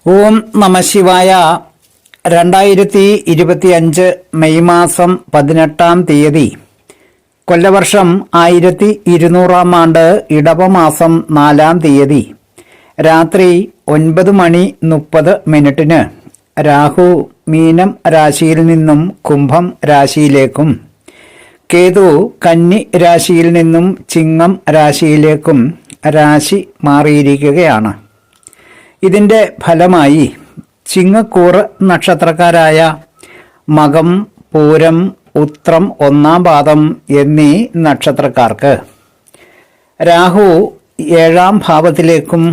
ഓം നമഃശിവായ. 2025 May മാസം 18-ാം തീയതി, കൊല്ലവർഷം 1200-ാം ആണ്ട്, ഇടവമാസം 4-ാം തീയതി രാത്രി 9:30 രാഹു മീനം രാശിയിൽ നിന്നും കുംഭം രാശിയിലേക്കും കേതു കന്നി രാശിയിൽ നിന്നും ചിങ്ങം രാശിയിലേക്കും രാശി മാറിയിരിക്കുകയാണ്. ഇതിന്റെ ഫലമായി ചിങ്ങക്കൂറ് നക്ഷത്രക്കാരായ മകം, പൂരം, ഉത്രം 1-ാം പാദം എന്നീ നക്ഷത്രക്കാർക്ക് രാഹു 7-ാം ഭാവത്തിലേക്കും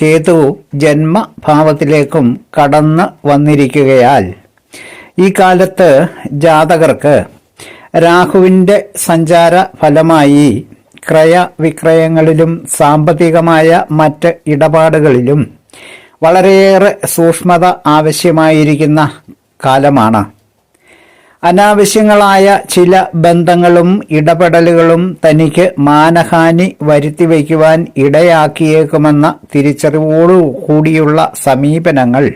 കേതു ജന്മഭാവത്തിലേക്കും കടന്നു വന്നിരിക്കുകയാൽ ഈ കാലത്ത് ജാതകർക്ക് രാഹുവിൻ്റെ സഞ്ചാര ഫലമായി ക്രയവിക്രയങ്ങളിലും സാമ്പത്തികമായ മറ്റ് ഇടപാടുകളിലും വളരെയേറെ സൂക്ഷ്മത ആവശ്യമായിരിക്കുന്ന കാലമാണ്. അനാവശ്യങ്ങളായ ചില ബന്ധങ്ങളും ഇടപെടലുകളും തനിക്ക് മാനഹാനി വരുത്തിവയ്ക്കുവാൻ ഇടയാക്കിയേക്കുമെന്ന തിരിച്ചറിവോടു കൂടിയുള്ള സമീപനങ്ങൾ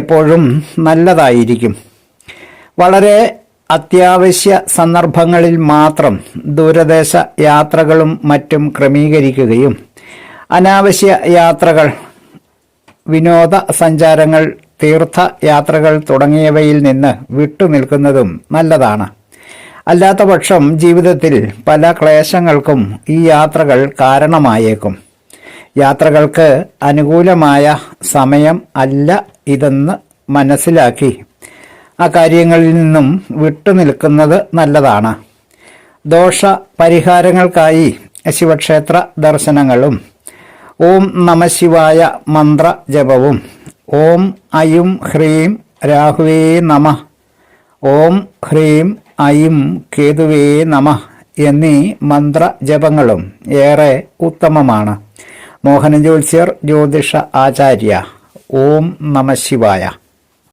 എപ്പോഴും നല്ലതായിരിക്കും. വളരെ അത്യാവശ്യ സന്ദർഭങ്ങളിൽ മാത്രം ദൂരദേശ യാത്രകളും മറ്റും ക്രമീകരിക്കുകയും അനാവശ്യ യാത്രകൾ, വിനോദ സഞ്ചാരങ്ങൾ, തീർത്ഥയാത്രകൾ തുടങ്ങിയവയിൽ നിന്ന് വിട്ടുനിൽക്കുന്നതും നല്ലതാണ്. അല്ലാത്തപക്ഷം ജീവിതത്തിൽ പല ക്ലേശങ്ങൾക്കും ഈ യാത്രകൾ കാരണമായേക്കും. യാത്രകൾക്ക് അനുകൂലമായ സമയം അല്ല ഇതെന്ന് മനസ്സിലാക്കി ആ കാര്യങ്ങളിൽ നിന്നും വിട്ടുനിൽക്കുന്നത് നല്ലതാണ്. ദോഷ പരിഹാരങ്ങൾക്കായി ശിവക്ഷേത്ര ദർശനങ്ങളും ഓം നമഃശിവായ മന്ത്ര ജപവും ഓം ഐം ഹ്രീം രാഹുവേ നമഃ, ഓം ഹ്രീം ഐം കേതുവേ നമഃ എന്നീ മന്ത്ര ജപങ്ങളും ഏറെ ഉത്തമമാണ്. മോഹന ജ്യോത്സ്യർ, ജ്യോതിഷ ആചാര്യ. ഓം നമഃശിവായ.